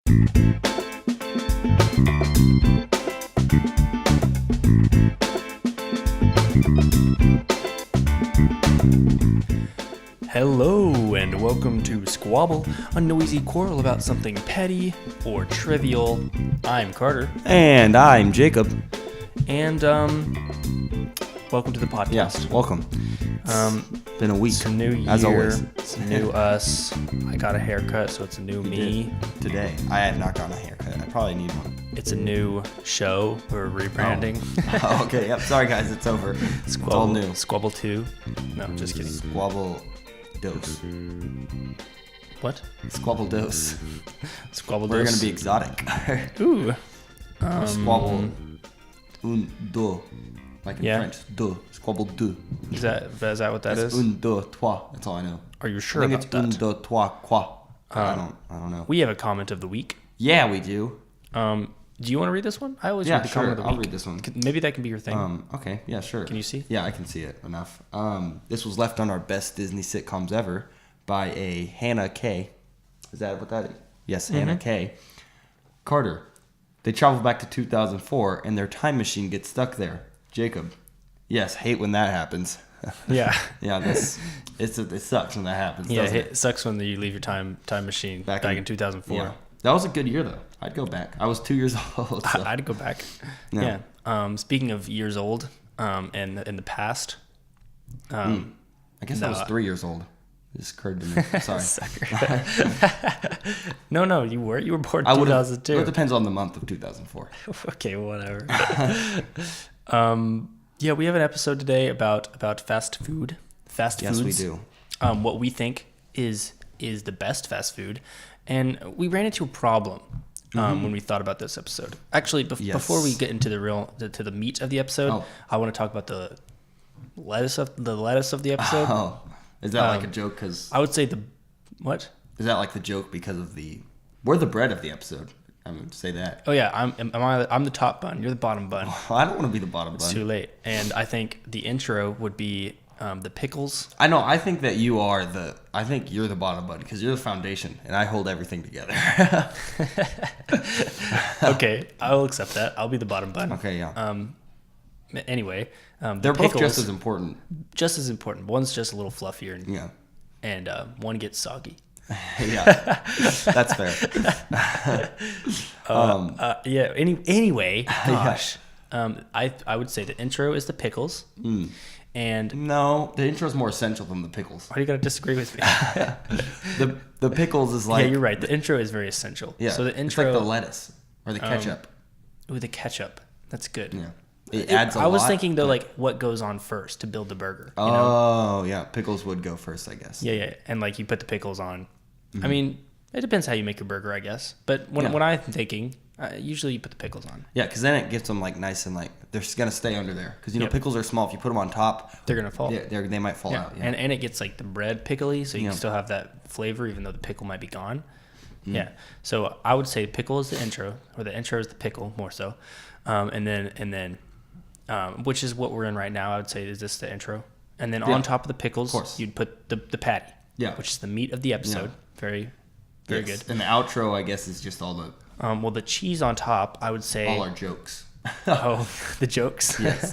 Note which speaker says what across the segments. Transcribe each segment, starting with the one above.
Speaker 1: Hello and welcome to Squabble, a noisy quarrel about something petty or trivial. I'm Carter.
Speaker 2: And I'm Jacob.
Speaker 1: And welcome to the podcast.
Speaker 2: Yes, welcome. It's been a week.
Speaker 1: It's a new year.
Speaker 2: As always.
Speaker 1: It's a new us. I got a haircut, so it's a new me.
Speaker 2: Today. I have not gotten a haircut. I probably need one.
Speaker 1: It's a new show. We're rebranding.
Speaker 2: Oh, okay. Yep. Sorry, guys. It's over. It's all new.
Speaker 1: Squabble 2. No, just kidding.
Speaker 2: Squabble Dose.
Speaker 1: What?
Speaker 2: Squabble Dose.
Speaker 1: Squabble
Speaker 2: We're
Speaker 1: Dose.
Speaker 2: going to be exotic.
Speaker 1: Ooh.
Speaker 2: Or squabble deux. Like in French. Deux. Squabble deux.
Speaker 1: Is that what that is?
Speaker 2: Un, deux, trois. That's all I know.
Speaker 1: Are you sure
Speaker 2: I think
Speaker 1: about
Speaker 2: it's
Speaker 1: that?
Speaker 2: un, deux, trois, quoi. I don't know.
Speaker 1: We have a comment of the week.
Speaker 2: Yeah, we do.
Speaker 1: Do you want to read this one? I always read the comment of the week.
Speaker 2: I'll read this one.
Speaker 1: Maybe that can be your thing.
Speaker 2: Okay, yeah, sure.
Speaker 1: Can you see?
Speaker 2: Yeah, I can see it enough. This was left on our best Disney sitcoms ever by a Hannah K. Is that what that is? Yes, Hannah K. Carter. They travel back to 2004 and their time machine gets stuck there. Jacob. Yes, hate when that happens.
Speaker 1: Yeah.
Speaker 2: Yeah, it sucks when that happens.
Speaker 1: Yeah,
Speaker 2: doesn't
Speaker 1: it sucks when you leave your time machine back in 2004.
Speaker 2: Yeah. That was a good year, though. I'd go back. I was 2 years old. So.
Speaker 1: I'd go back. Yeah. Speaking of years old, and in the past.
Speaker 2: I guess I was 3 years old. It just occurred to me. Sorry.
Speaker 1: No, you were. You were born in 2002.
Speaker 2: Well, it depends on the month of 2004.
Speaker 1: Okay, whatever. Yeah, we have an episode today about fast food. Fast foods.
Speaker 2: Yes, we do.
Speaker 1: What we think is the best fast food. And we ran into a problem when we thought about this episode. Actually, before we get into the meat of the episode, I want to talk about the lettuce of the episode.
Speaker 2: Oh, is that like a joke? Because
Speaker 1: I would say what?
Speaker 2: Is that like the joke because of we're the bread of the episode? I would say that.
Speaker 1: Oh yeah, I'm the top bun. You're the bottom bun.
Speaker 2: Oh, I don't want to be the bottom bun.
Speaker 1: It's too late. And I think the intro would be the pickles.
Speaker 2: I know. I think that I think you're the bottom bun because you're the foundation, and I hold everything together.
Speaker 1: Okay, I will accept that. I'll be the bottom bun.
Speaker 2: Okay, yeah.
Speaker 1: Anyway,
Speaker 2: they're both just as important.
Speaker 1: Just as important. One's just a little fluffier. And one gets soggy.
Speaker 2: Yeah, that's fair.
Speaker 1: Yeah. Anyway, gosh. I would say the intro is the pickles. And
Speaker 2: no, the intro is more essential than the pickles.
Speaker 1: Why do you gotta disagree with me?
Speaker 2: The pickles is like...
Speaker 1: Yeah, you're right. The intro is very essential.
Speaker 2: Yeah,
Speaker 1: so the intro...
Speaker 2: It's like the lettuce or the ketchup.
Speaker 1: Ooh, the ketchup. That's good.
Speaker 2: Yeah. It adds a lot.
Speaker 1: I was thinking, though, like, what goes on first to build the burger? You
Speaker 2: know? Yeah. Pickles would go first, I guess.
Speaker 1: Yeah. And, like, you put the pickles on. I mean, it depends how you make your burger, I guess. But when I'm thinking... usually you put the pickles on.
Speaker 2: Yeah, because then it gets them like nice and like they're just gonna stay under there. Because pickles are small. If you put them on top,
Speaker 1: they're gonna fall.
Speaker 2: Yeah, they might fall out. Yeah.
Speaker 1: And it gets like the bread pickly, so you can still have that flavor even though the pickle might be gone. Yeah. So I would say pickle is the intro, or the intro is the pickle more so, and then which is what we're in right now. I would say is this the intro, and then on top of the pickles, you'd put the patty. Yeah. Which is the meat of the episode. Yeah. Very good.
Speaker 2: And the outro, I guess, is just all the.
Speaker 1: Well, the cheese on top, I would say...
Speaker 2: All our jokes.
Speaker 1: Oh, the jokes?
Speaker 2: Yes.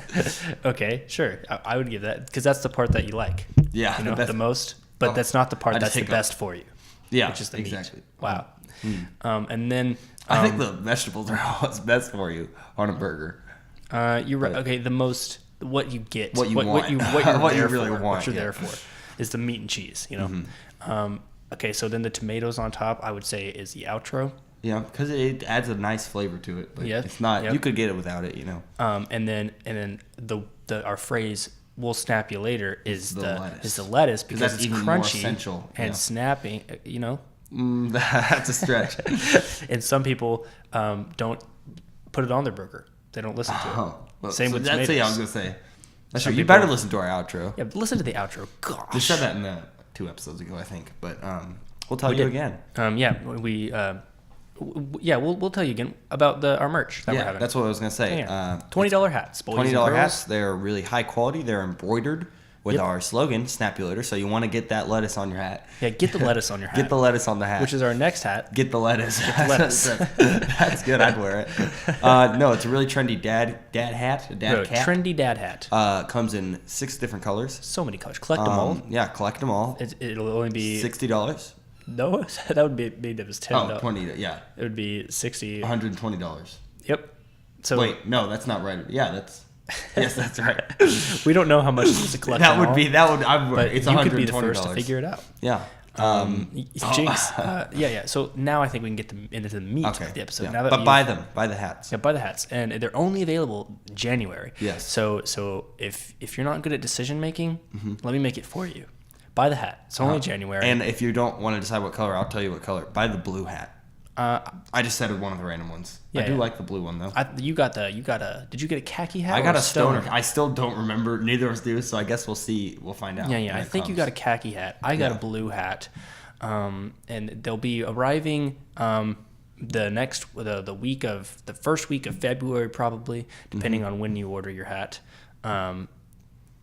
Speaker 1: Okay, sure. I would give that, because that's the part that you like.
Speaker 2: Yeah.
Speaker 1: The most. But that's not the part that's the best for you.
Speaker 2: Yeah,
Speaker 1: which is the
Speaker 2: exactly.
Speaker 1: meat. Wow. And then...
Speaker 2: I think the vegetables are what's best for you on a burger.
Speaker 1: You're right. Okay, the most... What you get.
Speaker 2: What you want.
Speaker 1: What you really want. What you're there for is the meat and cheese, Okay, so then the tomatoes on top, I would say, is the outro.
Speaker 2: Yeah, because it adds a nice flavor to it. But it's not. Yep. You could get it without it,
Speaker 1: And then our phrase "we'll snap you later" is the lettuce because
Speaker 2: that's
Speaker 1: it's
Speaker 2: even
Speaker 1: crunchy
Speaker 2: more essential.
Speaker 1: and snapping.
Speaker 2: That's a stretch.
Speaker 1: And some people don't put it on their burger. They don't listen to it.
Speaker 2: Well,
Speaker 1: Same with tomatoes.
Speaker 2: I was gonna say. That's true. You better listen to our outro.
Speaker 1: Yeah, listen to the outro. Gosh,
Speaker 2: we said that in 2 episodes ago, I think. But we'll tell you again.
Speaker 1: We'll tell you again about our merch that we're having.
Speaker 2: That's what I was gonna say.
Speaker 1: $20 hats.
Speaker 2: $20 hats. They're really high quality. They're embroidered. with our slogan, Snap Your Litter. So you want to get that lettuce on your hat.
Speaker 1: Yeah, get the lettuce on your hat.
Speaker 2: Get the lettuce on the hat.
Speaker 1: Which is our next hat.
Speaker 2: Get the lettuce.
Speaker 1: Get the lettuce.
Speaker 2: That's good. I'd wear it. No, it's a really trendy dad hat. A dad cap.
Speaker 1: Trendy dad hat.
Speaker 2: Comes in 6 different colors.
Speaker 1: So many colors. Collect them all.
Speaker 2: Yeah, collect them all.
Speaker 1: It'll only be
Speaker 2: $60.
Speaker 1: No, that would be maybe it was $10.
Speaker 2: Oh, 20. Yeah.
Speaker 1: It would be $60.
Speaker 2: $120.
Speaker 1: Yep. So
Speaker 2: wait, no, that's not right. Yeah, yes, that's right.
Speaker 1: We don't know how much it is to collect.
Speaker 2: That would be.
Speaker 1: But
Speaker 2: it's
Speaker 1: you
Speaker 2: $120.
Speaker 1: could be the first to figure it out.
Speaker 2: Yeah.
Speaker 1: Jinx. Yeah. So now I think we can get into the meat of the episode.
Speaker 2: Yeah.
Speaker 1: Now that
Speaker 2: but buy them. Buy the hats.
Speaker 1: Yeah, buy the hats, and they're only available January.
Speaker 2: Yes.
Speaker 1: So if you're not good at decision making, let me make it for you. Buy the hat. It's only January.
Speaker 2: And if you don't want to decide what color, I'll tell you what color. Buy the blue hat. I just said one of the random ones. I do like the blue one though.
Speaker 1: Did you get a khaki hat?
Speaker 2: I got a stoner. I still don't remember. Neither of us do. So I guess we'll see. We'll find out.
Speaker 1: Yeah. I think you got a khaki hat. I got a blue hat. And they'll be arriving the first week of February probably, depending on when you order your hat.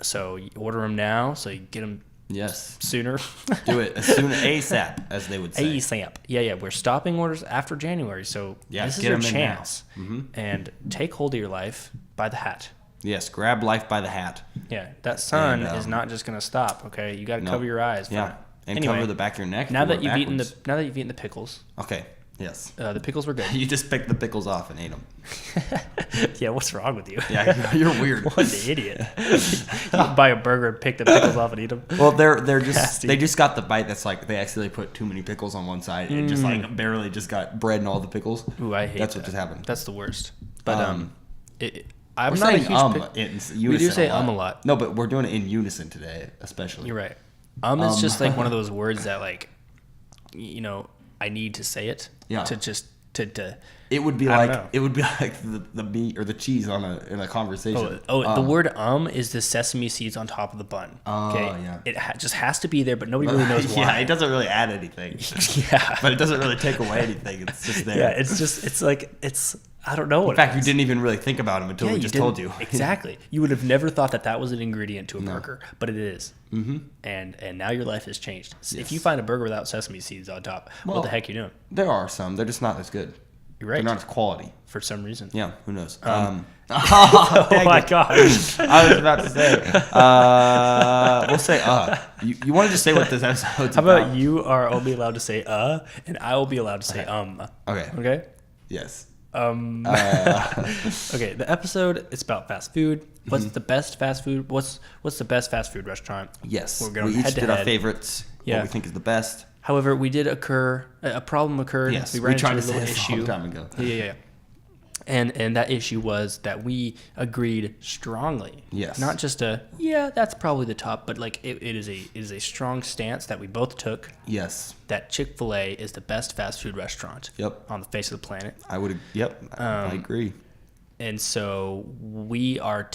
Speaker 1: So you order them now, so you get them.
Speaker 2: Yes.
Speaker 1: Sooner.
Speaker 2: Do it as soon ASAP, as they would say.
Speaker 1: ASAP. Yeah. We're stopping orders after January, so this is your chance. And take hold of your life by the hat.
Speaker 2: Yes, grab life by the hat.
Speaker 1: Yeah, that sun is not just going to stop. Okay, you got to cover your eyes.
Speaker 2: Yeah, and cover the back of your neck.
Speaker 1: Now that you've eaten the pickles.
Speaker 2: Okay. Yes.
Speaker 1: The pickles were good.
Speaker 2: You just picked the pickles off and ate them.
Speaker 1: Yeah, what's wrong with you?
Speaker 2: Yeah, you're weird.
Speaker 1: What an idiot. You buy a burger and pick the pickles off and eat them.
Speaker 2: Well, they just got the bite that's like they accidentally put too many pickles on one side and just like barely just got bread and all the pickles.
Speaker 1: Ooh, I hate
Speaker 2: That's
Speaker 1: that.
Speaker 2: what just happened.
Speaker 1: That's the worst. But
Speaker 2: I'm
Speaker 1: not
Speaker 2: saying
Speaker 1: a huge
Speaker 2: in unison.
Speaker 1: We do say a lot.
Speaker 2: No, but we're doing it in unison today, especially.
Speaker 1: You're right. Is just like one of those words that like, I need to say it.
Speaker 2: Yeah.
Speaker 1: To
Speaker 2: it would be like the meat or the cheese in a conversation.
Speaker 1: The word is the sesame seeds on top of the bun. Okay?
Speaker 2: Yeah.
Speaker 1: It just has to be there, but nobody really knows why.
Speaker 2: Yeah, it doesn't really add anything.
Speaker 1: Yeah.
Speaker 2: But it doesn't really take away anything. It's just there.
Speaker 1: Yeah, I don't know what
Speaker 2: in fact, you didn't even really think about them until we just told you.
Speaker 1: Exactly. You would have never thought that was an ingredient to a burger, but it is. Mm-hmm. And now your life has changed. Yes. If you find a burger without sesame seeds on top, what the heck are you doing?
Speaker 2: There are some. They're just not as good.
Speaker 1: You're right.
Speaker 2: They're not as quality.
Speaker 1: For some reason.
Speaker 2: Yeah, who knows?
Speaker 1: Oh my gosh.
Speaker 2: I was about to say. We'll say You want to just say what this episode's
Speaker 1: about? How about you are only allowed to say and I will be allowed to say
Speaker 2: Okay.
Speaker 1: Okay?
Speaker 2: Yes.
Speaker 1: Okay, the episode is about fast food. What's the best fast food? What's the best fast food restaurant?
Speaker 2: Yes. We each did our favorites. Yeah. What we think is the best.
Speaker 1: However, a problem occurred.
Speaker 2: Yes.
Speaker 1: We ran
Speaker 2: tried
Speaker 1: into
Speaker 2: to
Speaker 1: a little
Speaker 2: say
Speaker 1: issue.
Speaker 2: A long time ago.
Speaker 1: Yeah. And that issue was that we agreed strongly.
Speaker 2: Yes.
Speaker 1: Not just that's probably the top, but like it is a strong stance that we both took.
Speaker 2: Yes.
Speaker 1: That Chick-fil-A is the best fast food restaurant.
Speaker 2: Yep.
Speaker 1: On the face of the planet.
Speaker 2: I would. Yep. I agree.
Speaker 1: And so we are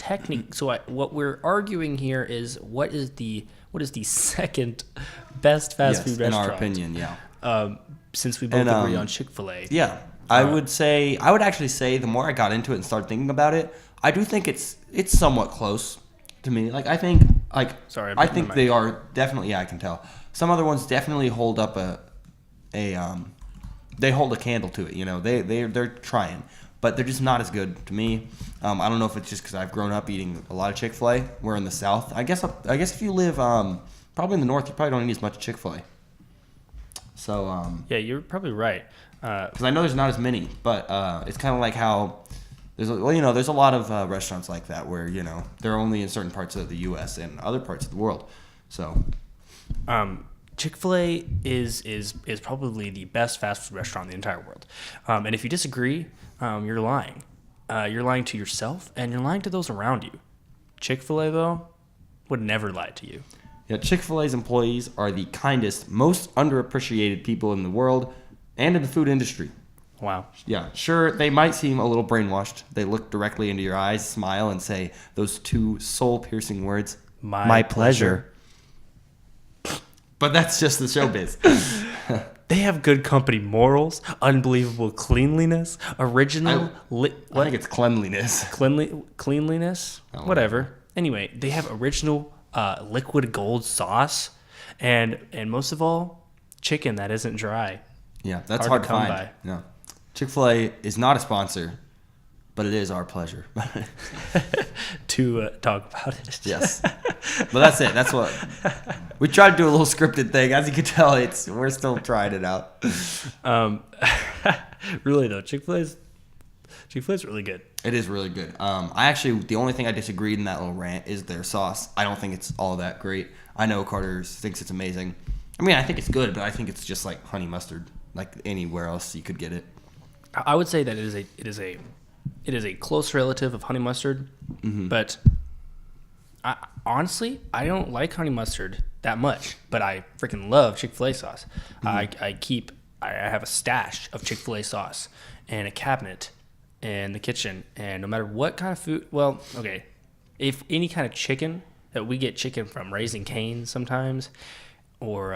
Speaker 1: what we're arguing here is what is the second best fast food restaurant?
Speaker 2: In our opinion, yeah.
Speaker 1: Since we both agree on Chick-fil-A.
Speaker 2: Yeah. I would actually say the more I got into it and started thinking about it, I do think it's somewhat close to me. Like I think they are definitely. Yeah, I can tell. Some other ones definitely hold up they hold a candle to it. They're trying, but they're just not as good to me. I don't know if it's just because I've grown up eating a lot of Chick-fil-A. We're in the South. I guess if you live probably in the North, you probably don't eat as much Chick-fil-A. So
Speaker 1: yeah, you're probably right.
Speaker 2: Because I know there's not as many, but it's kind of like how there's a lot of restaurants like that where they're only in certain parts of the U.S. and other parts of the world. So,
Speaker 1: Chick-fil-A is probably the best fast food restaurant in the entire world. And if you disagree, you're lying. You're lying to yourself and you're lying to those around you. Chick-fil-A though would never lie to you.
Speaker 2: Yeah, Chick-fil-A's employees are the kindest, most underappreciated people in the world. And in the food industry.
Speaker 1: Wow.
Speaker 2: Yeah, sure, they might seem a little brainwashed. They look directly into your eyes, smile, and say those two soul-piercing words, my pleasure. But that's just the showbiz.
Speaker 1: They have good company morals, unbelievable cleanliness, original...
Speaker 2: I think it's cleanliness.
Speaker 1: Cleanliness? Whatever. Anyway, they have original liquid gold sauce, and most of all, chicken that isn't dry.
Speaker 2: Yeah, that's hard to find.
Speaker 1: by.
Speaker 2: No. Chick-fil-A is not a sponsor, but it is our pleasure.
Speaker 1: To talk about it.
Speaker 2: Yes. But that's it. That's what we tried to do, a little scripted thing. As you can tell, we're still trying it out.
Speaker 1: Really though, Chick-fil-A's really good.
Speaker 2: It is really good. The only thing I disagreed in that little rant is their sauce. I don't think it's all that great. I know Carter thinks it's amazing. I mean, I think it's good, but I think it's just like honey mustard, like anywhere else you could get it.
Speaker 1: I would say that it is a close relative of honey mustard, but honestly, I don't like honey mustard that much, but I freaking love Chick-fil-A sauce. I have a stash of Chick-fil-A sauce in a cabinet in the kitchen, and no matter what kind of food, well, okay, if any kind of chicken, that we get chicken from Raising Cane's sometimes, or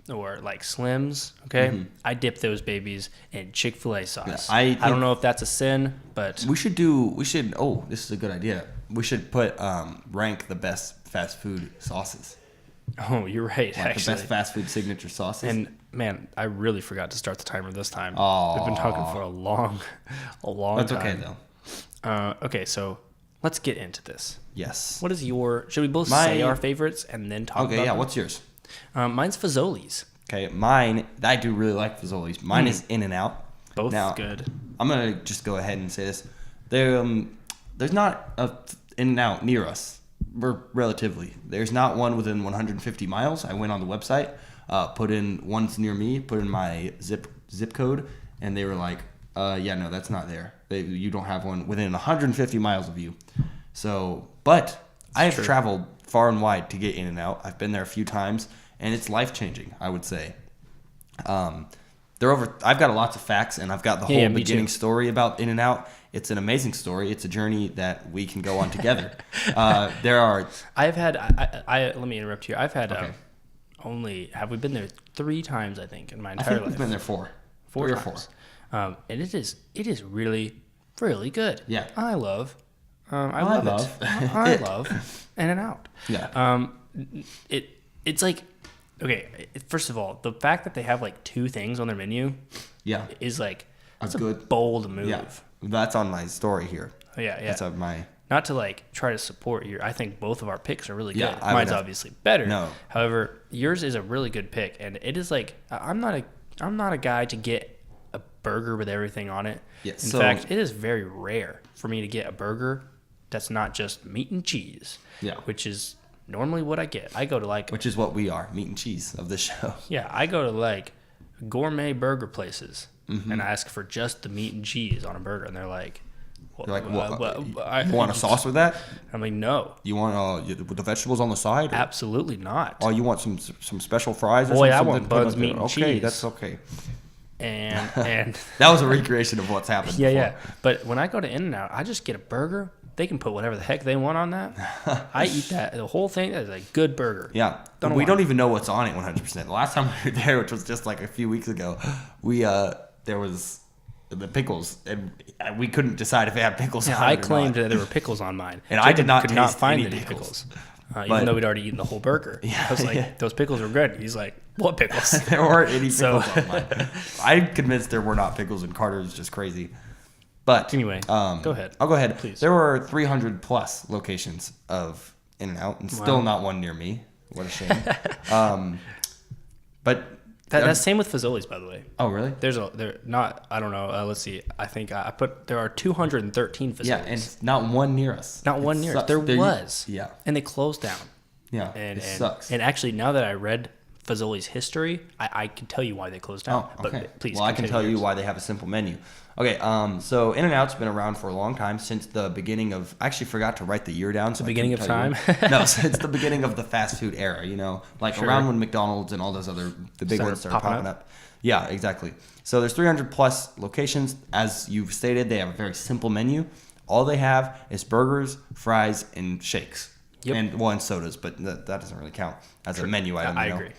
Speaker 1: like Slim's, okay, I dip those babies in Chick-fil-A sauce. Yeah, I don't know if that's a sin, but
Speaker 2: this is a good idea. We should rank the best fast food sauces.
Speaker 1: Oh, you're right.
Speaker 2: Like
Speaker 1: actually,
Speaker 2: the best fast food signature sauces.
Speaker 1: And man, I really forgot to start the timer this time.
Speaker 2: Oh,
Speaker 1: we've been talking for a long
Speaker 2: That's
Speaker 1: time.
Speaker 2: okay though.
Speaker 1: Okay, so let's get into this.
Speaker 2: Yes.
Speaker 1: What is should we both say our favorites and then talk about
Speaker 2: Okay, yeah,
Speaker 1: them?
Speaker 2: what's yours?
Speaker 1: Mine's Fazoli's.
Speaker 2: Okay, mine, I do really like Fazoli's. Mine is In-N-Out.
Speaker 1: Both good.
Speaker 2: I'm going to just go ahead and say this. There's not a In-N-Out near us. We're relatively. There's not one within 150 miles. I went on the website, put in ones near me, put in my zip code, and they were like, yeah, no, that's not there. You don't have one within 150 miles of you. So, but I have traveled far and wide to get In-N-Out. I've been there a few times, and it's life-changing, I would say. I've got lots of facts, and I've got the whole beginning story about In-N-Out. It's an amazing story. It's a journey that we can go on together. Let me interrupt you. I've had have we been there 3 times, I think, in my entire life? We've been there 4 or 4.
Speaker 1: And it is really, really good.
Speaker 2: Yeah.
Speaker 1: I love In-N-Out.
Speaker 2: Yeah.
Speaker 1: It's like, okay, first of all, the fact that they have like 2 things on their menu is like, that's a good bold move.
Speaker 2: Yeah. That's on my story here.
Speaker 1: Oh, yeah.
Speaker 2: That's on my...
Speaker 1: Not to like try to support I think both of our picks are really good.
Speaker 2: Yeah,
Speaker 1: Mine's obviously better.
Speaker 2: No.
Speaker 1: However, yours is a really good pick, and it is like, I'm not a guy to get a burger with everything on it.
Speaker 2: Yeah,
Speaker 1: In fact, it is very rare for me to get a burger that's not just meat and cheese.
Speaker 2: Yeah.
Speaker 1: Which is normally what I get. I go to like...
Speaker 2: Which is what we are, meat and cheese of this show.
Speaker 1: Yeah, I go to like gourmet burger places, and I ask for just the meat and cheese on a burger, and they're like...
Speaker 2: You're like, you want a sauce with that?
Speaker 1: I'm like, no.
Speaker 2: You want with the vegetables on the side? Or?
Speaker 1: Absolutely not.
Speaker 2: Oh, you want some special fries? Or
Speaker 1: Boy,
Speaker 2: something?
Speaker 1: I want buns, meat, and cheese.
Speaker 2: Okay, that's okay.
Speaker 1: And
Speaker 2: that was a recreation of what's happened.
Speaker 1: Yeah. But when I go to In-N-Out, I just get a burger. They can put whatever the heck they want on that. I eat that. The whole thing is a good burger.
Speaker 2: Yeah. We don't even know what's on it 100%. The last time we were there, which was just like a few weeks ago, there was the pickles, and we couldn't decide if it had pickles on it.
Speaker 1: I claimed that there were pickles on mine.
Speaker 2: And I could not
Speaker 1: find any pickles. Even though we'd already eaten the whole burger. Yeah, I was like, those pickles were good. He's like, what pickles?
Speaker 2: There weren't any pickles on mine. I'm convinced there were not pickles, and Carter's just crazy. But
Speaker 1: anyway, go ahead.
Speaker 2: I'll go ahead.
Speaker 1: Please.
Speaker 2: There were 300 plus locations of In-N-Out, and still not one near me. What a shame. But
Speaker 1: that's same with Fazoli's, by the way.
Speaker 2: Oh, really?
Speaker 1: I don't know. Let's see. I think there are 213 Fazoli's.
Speaker 2: Yeah, and not one near us.
Speaker 1: Not one near us. There was.
Speaker 2: Yeah.
Speaker 1: And they closed down.
Speaker 2: Yeah. And it sucks.
Speaker 1: And actually, now that I read Fazoli's history, I can tell you why they closed down.
Speaker 2: Oh, okay.
Speaker 1: But please.
Speaker 2: Well, I can tell you why they have a simple menu. Okay, so In-N-Out's been around for a long time, since the beginning of... I actually forgot to write the year down. So
Speaker 1: the beginning of time?
Speaker 2: No, since the beginning of the fast food era, around when McDonald's and all those the big ones started popping up. Yeah, exactly. So there's 300 plus locations. As you've stated, they have a very simple menu. All they have is burgers, fries, and shakes. Yep. And sodas, but that doesn't really count as a menu item.
Speaker 1: I agree.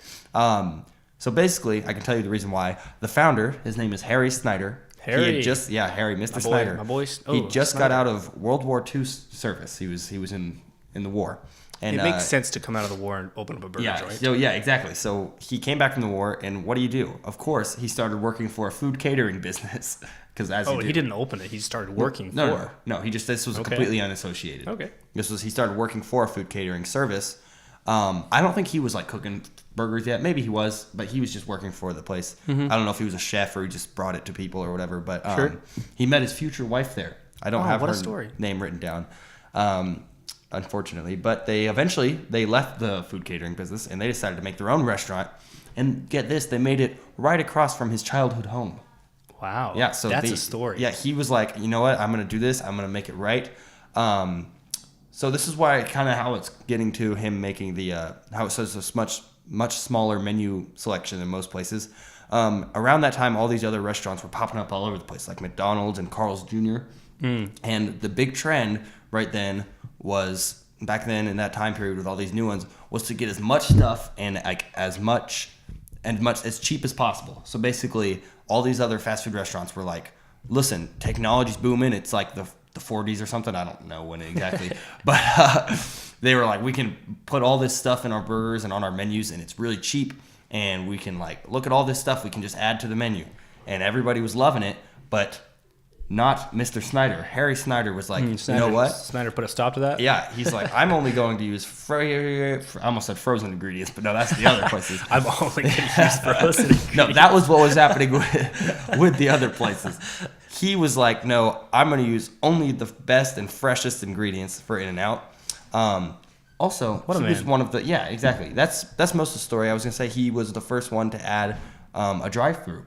Speaker 2: So basically, I can tell you the reason why. The founder, his name is Harry Snyder.
Speaker 1: Harry,
Speaker 2: Mr. Snyder.
Speaker 1: My boy.
Speaker 2: He just got out of World War II service. He was in the war, And
Speaker 1: it makes sense to come out of the war and open up a burger joint.
Speaker 2: So yeah, exactly. So he came back from the war, and what do? Of course, he started working for a food catering business. Because
Speaker 1: he didn't open it. He started working for.
Speaker 2: No. This was completely unassociated.
Speaker 1: Okay.
Speaker 2: He started working for a food catering service. I don't think he was like cooking burgers yet. Maybe he was, but he was just working for the place. Mm-hmm. I don't know if he was a chef or he just brought it to people or whatever. But he met his future wife there. I don't have her name written down, unfortunately. But they left the food catering business and they decided to make their own restaurant. And get this, they made it right across from his childhood home.
Speaker 1: Wow.
Speaker 2: Yeah, so
Speaker 1: that's a story.
Speaker 2: Yeah, he was like, you know what? I'm going to do this. I'm going to make it right. So this is why kind of how it's getting to him making the how it says this much smaller menu selection than most places. Around that time, all these other restaurants were popping up all over the place, like McDonald's and Carl's Jr. And the big trend right then was back then in that time period with all these new ones was to get as much stuff and like as cheap as possible. So basically, all these other fast food restaurants were like, listen, technology's booming. It's like the 40s or something. I don't know when exactly. But they were like, we can put all this stuff in our burgers and on our menus, and it's really cheap. And we can like, look at all this stuff we can just add to the menu. And everybody was loving it, but not Mr. Snyder. Harry Snyder was like, you know what?
Speaker 1: Snyder put a stop to that?
Speaker 2: Yeah, he's like, I'm only going to use I almost said frozen ingredients, but no, that's the other places.
Speaker 1: I'm only going to use frozen ingredients.
Speaker 2: No, that was what was happening with the other places. He was like, no, I'm going to use only the best and freshest ingredients for In-N-Out. Also, he was one of the, yeah, exactly. That's most of the story. I was going to say he was the first one to add a drive-through.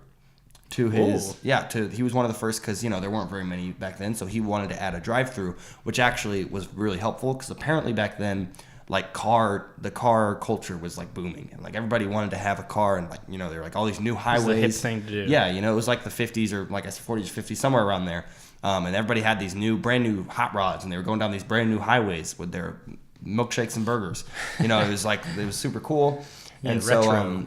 Speaker 2: To his, he was one of the first because, there weren't very many back then. So he wanted to add a drive-through, which actually was really helpful because apparently back then, like the car culture was like booming. And like everybody wanted to have a car and like, there were like all these new highways.
Speaker 1: It was the hip thing to do.
Speaker 2: Yeah, it was like the 50s or like I said 40s, 50s, somewhere around there. And everybody had these brand new hot rods and they were going down these brand new highways with their milkshakes and burgers. It was super cool. And
Speaker 1: retro.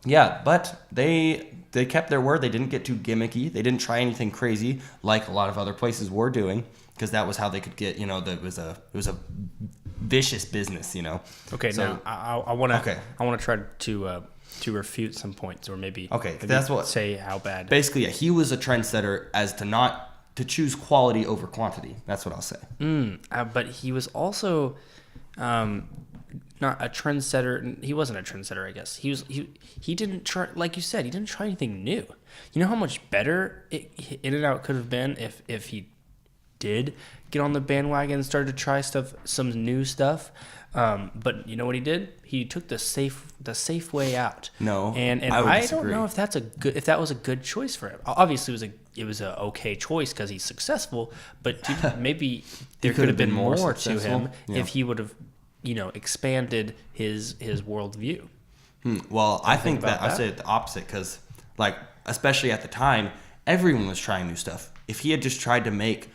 Speaker 2: But they kept their word. They didn't get too gimmicky. They didn't try anything crazy like a lot of other places were doing because that was how they could get, it was a vicious business,
Speaker 1: Okay, so, now I want to try to refute some points or maybe
Speaker 2: that's what
Speaker 1: say how bad.
Speaker 2: Basically, he was a trendsetter as to choose quality over quantity. That's what I'll say.
Speaker 1: But he was also not a trendsetter. He wasn't a trendsetter, I guess. He didn't try, like you said, he didn't try anything new. You know how much better In-N-Out could have been if he did get on the bandwagon and started to try some new stuff. But you know what he did? He took the safe way out.
Speaker 2: No,
Speaker 1: and I don't know if that was a good choice for him. Obviously, it was a okay choice because he's successful. But maybe there could have been more to him if he would have, expanded his worldview.
Speaker 2: Well, I think that I say the opposite because, like, especially at the time, everyone was trying new stuff. If he had just tried to make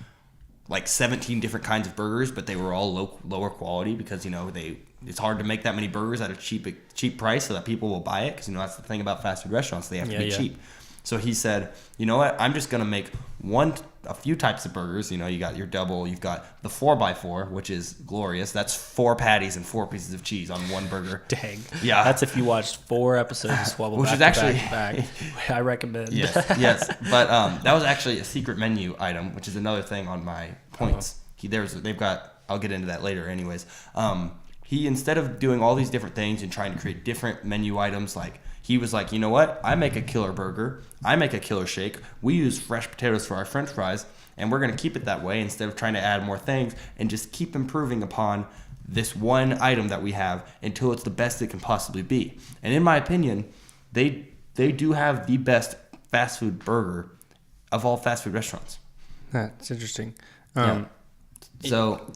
Speaker 2: like 17 different kinds of burgers, but they were all lower quality because it's hard to make that many burgers at a cheap price so that people will buy it because that's the thing about fast food restaurants, they have to be cheap. So he said, you know what, I'm just gonna make a few types of burgers. You got your double, you've got the 4x4, which is glorious. That's 4 patties and 4 pieces of cheese on one burger.
Speaker 1: Dang.
Speaker 2: Yeah.
Speaker 1: That's if you watched 4 episodes of Swabble
Speaker 2: which
Speaker 1: back
Speaker 2: is actually
Speaker 1: to back. I recommend.
Speaker 2: Yes. But that was actually a secret menu item, which is another thing on my points. I'll get into that later anyways. He, instead of doing all these different things and trying to create different menu items, like he was like, you know what? I make a killer burger. I make a killer shake. We use fresh potatoes for our French fries, and we're going to keep it that way instead of trying to add more things and just keep improving upon this one item that we have until it's the best it can possibly be. And in my opinion, they do have the best fast food burger of all fast food restaurants.
Speaker 1: That's interesting.
Speaker 2: So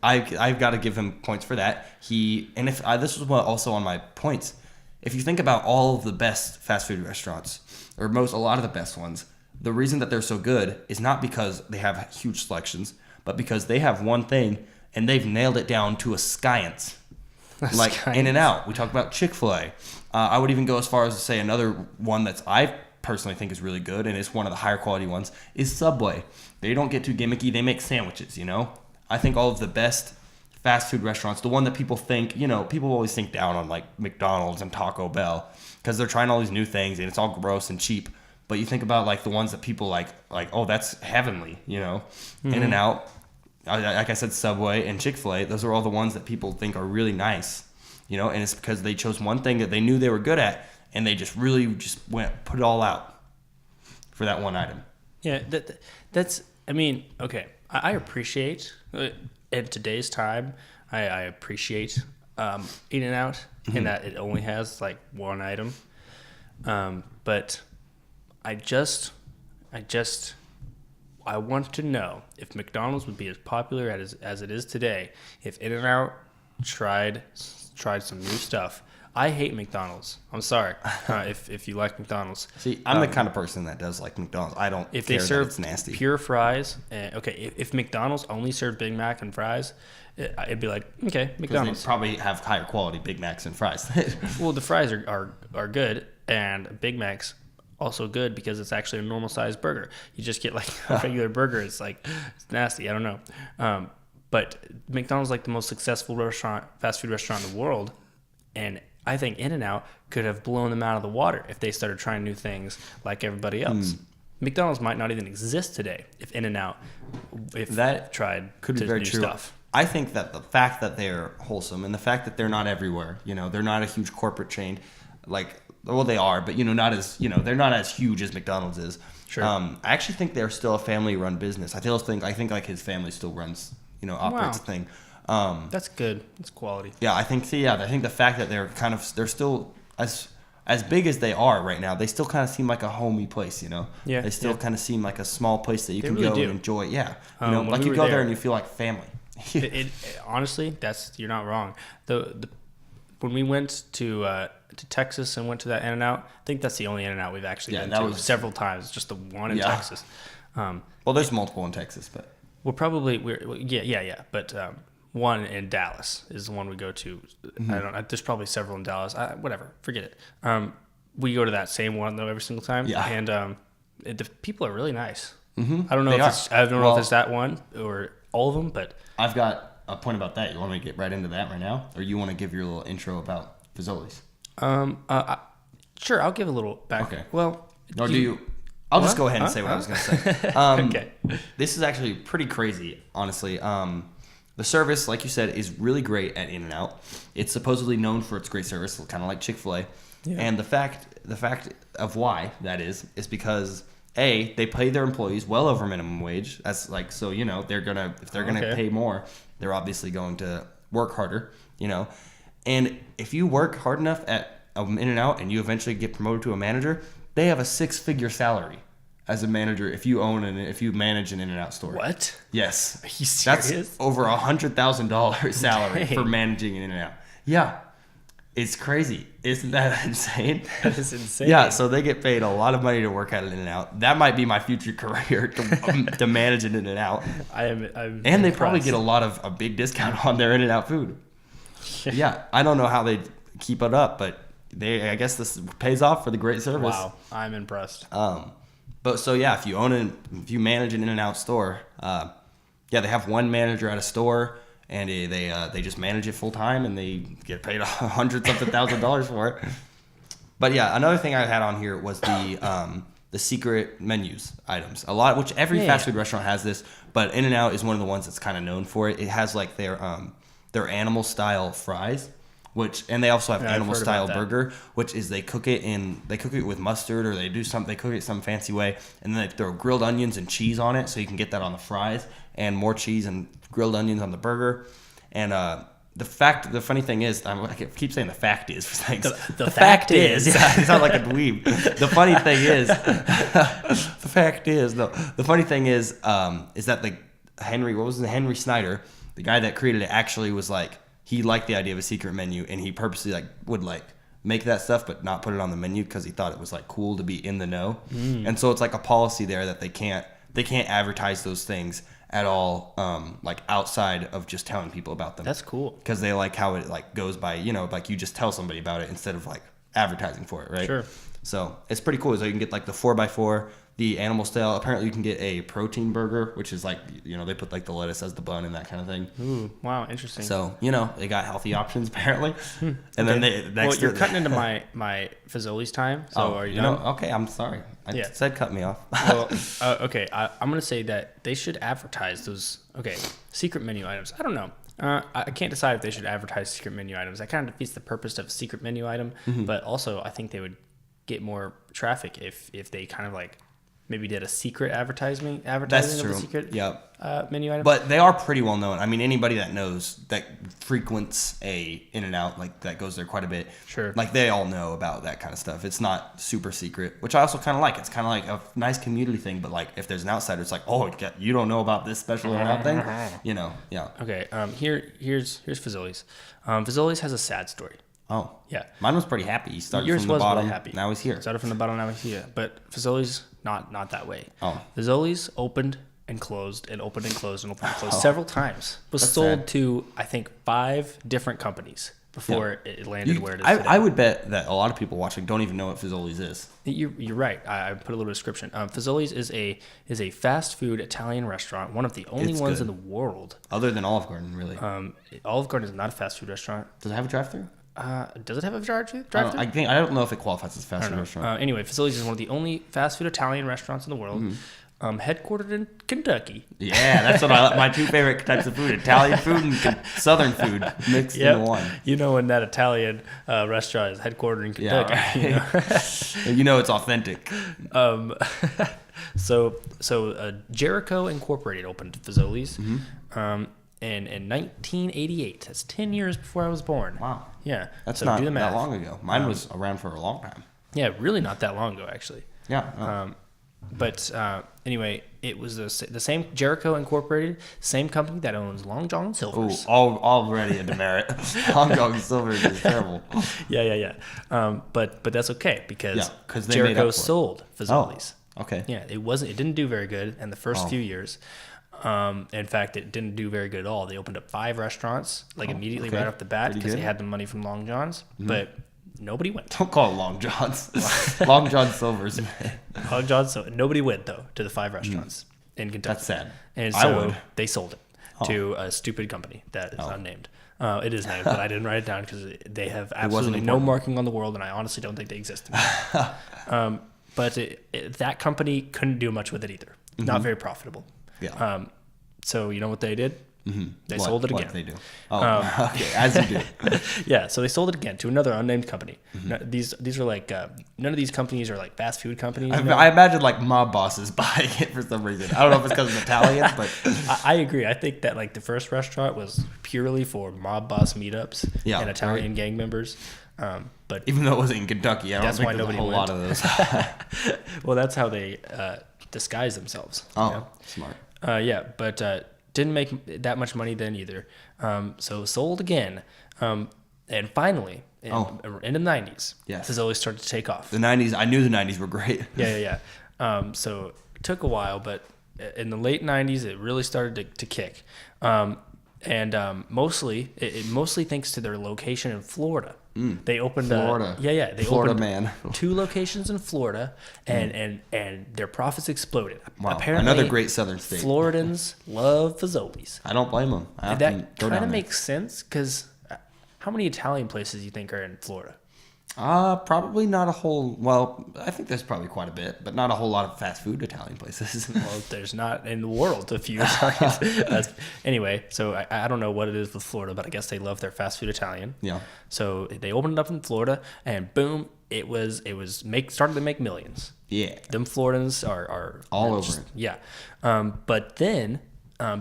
Speaker 2: I've got to give him points for that. This was also on my points. If you think about all of the best fast food restaurants, or a lot of the best ones, the reason that they're so good is not because they have huge selections, but because they have one thing and they've nailed it down to a science. Like In-N-Out. We talked about Chick-fil-A. I would even go as far as to say another one that's I personally think is really good and is one of the higher quality ones is Subway. They don't get too gimmicky. They make sandwiches, I think all of the best fast food restaurants, the one that people think, people always think down on like McDonald's and Taco Bell because they're trying all these new things and it's all gross and cheap. But you think about like the ones that people like, oh, that's heavenly, In-N-Out, like I said, Subway and Chick-fil-A. Those are all the ones that people think are really nice, and it's because they chose one thing that they knew they were good at and they just really put it all out for that one item.
Speaker 1: Yeah, that's, okay. I appreciate, in today's time, I appreciate In-N-Out in that it only has like one item. But I want to know if McDonald's would be as popular as it is today if In-N-Out tried some new stuff. I hate McDonald's. I'm sorry if you like McDonald's.
Speaker 2: See, I'm the kind of person that does like McDonald's. I don't
Speaker 1: if
Speaker 2: care
Speaker 1: they serve
Speaker 2: that it's nasty.
Speaker 1: Pure fries. If McDonald's only served Big Mac and fries, it'd be like, okay, McDonald's.
Speaker 2: They probably have higher quality Big Macs and fries.
Speaker 1: Well, the fries are good, and Big Mac's also good because it's actually a normal sized burger. You just get like a regular burger. It's like, it's nasty. I don't know. But McDonald's like the most successful fast food restaurant in the world, and I think In-N-Out could have blown them out of the water if they started trying new things like everybody else. McDonald's might not even exist today if In-N-Out tried
Speaker 2: could
Speaker 1: to
Speaker 2: be very
Speaker 1: do
Speaker 2: true.
Speaker 1: stuff.
Speaker 2: I think that the fact that they're wholesome and the fact that they're not everywhere, they're not a huge corporate chain, they are, but not as they're not as huge as McDonald's is.
Speaker 1: Sure.
Speaker 2: I actually think they're still a family-run business. I think like his family still runs, operates the thing.
Speaker 1: That's good. That's quality.
Speaker 2: Yeah, I think the fact that they're still as big as they are right now, they still kind of seem like a homey place,
Speaker 1: Yeah.
Speaker 2: They still kind of seem like a small place that you can go and enjoy. Yeah.
Speaker 1: When
Speaker 2: you
Speaker 1: we
Speaker 2: go
Speaker 1: were
Speaker 2: there
Speaker 1: there
Speaker 2: and you feel like family.
Speaker 1: Honestly, you're not wrong. When we went to Texas and went to that In-N-Out, I think that's the only In-N-Out we've actually been to several times. Just the one in Texas.
Speaker 2: Well, there's multiple in Texas, but
Speaker 1: But one in Dallas is the one we go to. I don't know. There's probably several in Dallas. Whatever, forget it. We go to that same one though every single time.
Speaker 2: Yeah.
Speaker 1: And the people are really nice.
Speaker 2: Mm-hmm.
Speaker 1: I don't know if it's that one or all of them, but
Speaker 2: I've got a point about that. You want me to get right into that right now, or you want to give your little intro about Fazoli's?
Speaker 1: Sure. I'll give a little back.
Speaker 2: Okay.
Speaker 1: Well,
Speaker 2: or do you? I'll just go ahead and say what I was going to say.
Speaker 1: Okay.
Speaker 2: This is actually pretty crazy, honestly. The service, like you said, is really great at In-N-Out. It's supposedly known for its great service, kind of like Chick-fil-A. Yeah. And the fact of why that is because they pay their employees well over minimum wage. That's they're gonna pay more, they're obviously going to work harder, And if you work hard enough at In-N-Out and you eventually get promoted to a manager, they have a 6-figure salary as a manager if you manage an In-N-Out store.
Speaker 1: What?
Speaker 2: Yes.
Speaker 1: Are you serious?
Speaker 2: That's over $100,000 salary for managing an In-N-Out. Yeah. It's crazy. Isn't that insane?
Speaker 1: That is insane.
Speaker 2: Yeah, so they get paid a lot of money to work at an In-N-Out. That might be my future career to manage an In-N-Out. I'm and they
Speaker 1: impressed.
Speaker 2: Probably get a big discount on their In-N-Out food. Yeah, I don't know how they keep it up, but I guess this pays off for the great service.
Speaker 1: Wow, I'm impressed.
Speaker 2: But so yeah, if you manage an In-N-Out store, they have one manager at a store, and they just manage it full time, and they get paid hundreds of $1,000s for it. But yeah, another thing I had on here was the secret menus items. Which every fast food restaurant has this, but In-N-Out is one of the ones that's kind of known for it. It has like their animal style fries. And they also have animal style burger, which is they cook it with mustard, or they cook it some fancy way, and then they throw grilled onions and cheese on it, so you can get that on the fries, and more cheese and grilled onions on the burger. And the funny thing is, I keep saying the fact is for things.
Speaker 1: The fact is,
Speaker 2: yeah, I sound like a dweeb. The funny thing is, the funny thing is that Henry Snyder, the guy that created it, actually was like. He liked the idea of a secret menu, and he purposely would make that stuff but not put it on the menu because he thought it was cool to be in the know. And so it's like a policy there that they can't advertise those things at all, outside of just telling people about them.
Speaker 1: That's cool
Speaker 2: because they like how it goes by, you just tell somebody about it instead of advertising for it, right?
Speaker 1: Sure.
Speaker 2: So it's pretty cool. So you can get the 4x4, the animal style. Apparently, you can get a protein burger, which is like, they put like the lettuce as the bun and that kind of thing.
Speaker 1: Ooh, wow, interesting.
Speaker 2: So, they got healthy options apparently. And then
Speaker 1: you're cutting into my Fazoli's time. So are you done?
Speaker 2: Okay, I'm sorry. I said cut me off.
Speaker 1: Well, okay, I'm going to say that they should advertise those, secret menu items. I don't know. I can't decide if they should advertise secret menu items. That kind of defeats the purpose of a secret menu item. But also, I think they would get more traffic if they kind of like maybe did a secret advertising of the secret menu item.
Speaker 2: But they are pretty well known. I mean, anybody that knows, that frequents a In-N-Out, like that goes there quite a bit.
Speaker 1: Sure.
Speaker 2: Like they all know about that kind of stuff. It's not super secret, which I also kind of like. It's kind of like a nice community thing. But like if there's an outsider, it's like, oh, you don't know about this special In-N-Out thing, Yeah.
Speaker 1: Okay. Here's Fazoli's. Fazoli's has a sad story.
Speaker 2: Oh.
Speaker 1: Yeah.
Speaker 2: Mine was pretty happy. He started
Speaker 1: Yours
Speaker 2: from the
Speaker 1: was
Speaker 2: bottom.
Speaker 1: really happy.
Speaker 2: Now he's here.
Speaker 1: Started from the bottom. Now he's here. But Fazoli's not that way.
Speaker 2: Oh.
Speaker 1: Fazoli's opened and closed and opened and closed and opened and closed several times. Was sold
Speaker 2: sad.
Speaker 1: to, I think, 5 different companies before it landed where it is today.
Speaker 2: I would bet that a lot of people watching don't even know what Fazoli's is.
Speaker 1: You're right. I put a little description. Fazoli's is a fast food Italian restaurant, one of the only ones in the world.
Speaker 2: Other than Olive Garden, really.
Speaker 1: Olive Garden is not a fast food restaurant.
Speaker 2: Does it have a drive-thru?
Speaker 1: Does it have a drive-thru?
Speaker 2: I don't know if it qualifies as a fast food restaurant.
Speaker 1: Anyway, Fazoli's is one of the only fast food Italian restaurants in the world, headquartered in Kentucky.
Speaker 2: Yeah, that's what my 2 favorite types of food: Italian food and Southern food mixed into one.
Speaker 1: When that Italian restaurant is headquartered in Kentucky.
Speaker 2: Yeah, right. It's authentic.
Speaker 1: So Jericho Incorporated opened Fazoli's. In 1988. That's 10 years before I was born.
Speaker 2: Wow.
Speaker 1: Yeah.
Speaker 2: That's not that long ago. Mine was around for a long time.
Speaker 1: Yeah, really not that long ago, actually.
Speaker 2: Yeah.
Speaker 1: But anyway, it was the same Jericho Incorporated, same company that owns Long John Silver's.
Speaker 2: Oh, already a demerit. Long John Silver's is terrible.
Speaker 1: Yeah. But that's okay because
Speaker 2: they
Speaker 1: Jericho sold Fazoli's.
Speaker 2: Oh, okay.
Speaker 1: Yeah, it didn't do very good in the first few years. In fact, it didn't do very good at all. They opened up 5 restaurants immediately right off the bat because they had the money from Long John's, but nobody went.
Speaker 2: Don't call it Long John's. Long John Silver's.
Speaker 1: Long John's. So nobody went though to the 5 restaurants in Kentucky.
Speaker 2: That's sad.
Speaker 1: And so they sold it to a stupid company that is unnamed. It is named, but I didn't write it down because they have absolutely no marking on the world, and I honestly don't think they exist. But that company couldn't do much with it either. Not very profitable.
Speaker 2: Yeah.
Speaker 1: So you know what they did? They sold it again.
Speaker 2: What they do? Okay, as you do.
Speaker 1: Yeah, so they sold it again to another unnamed company. These are like none of these companies are like fast food companies.
Speaker 2: I imagine like mob bosses buying it for some reason. I don't know if it's because it's Italian, but
Speaker 1: I agree. I think that like the first restaurant was purely for mob boss meetups and Italian gang members. But
Speaker 2: even though it wasn't in Kentucky, I don't think there's a whole lot of those.
Speaker 1: Well, that's how they disguise themselves.
Speaker 2: Smart.
Speaker 1: But didn't make that much money then either. So sold again. And finally, in the 90s, Fazoli's started to take off.
Speaker 2: The 90s, I knew the 90s were great.
Speaker 1: Yeah. So it took a while, but in the late 90s, it really started to kick. Mostly thanks to their location in Florida. They opened
Speaker 2: Florida.
Speaker 1: They
Speaker 2: Florida
Speaker 1: opened
Speaker 2: man.
Speaker 1: 2 locations in Florida, and their profits exploded.
Speaker 2: Wow,
Speaker 1: apparently,
Speaker 2: another great southern state.
Speaker 1: Floridans love Fazoli's.
Speaker 2: I don't blame them.
Speaker 1: That kind of makes sense because how many Italian places do you think are in Florida?
Speaker 2: Probably not a whole. Well, I think there's probably quite a bit, but not a whole lot of fast food Italian places.
Speaker 1: Well, there's not in the world a few Italians. Anyway, so I don't know what it is with Florida, but I guess they love their fast food Italian.
Speaker 2: Yeah.
Speaker 1: So they opened it up in Florida, and boom, it started to make millions.
Speaker 2: Yeah.
Speaker 1: Them Floridans are
Speaker 2: all
Speaker 1: over
Speaker 2: it.
Speaker 1: Yeah. But then,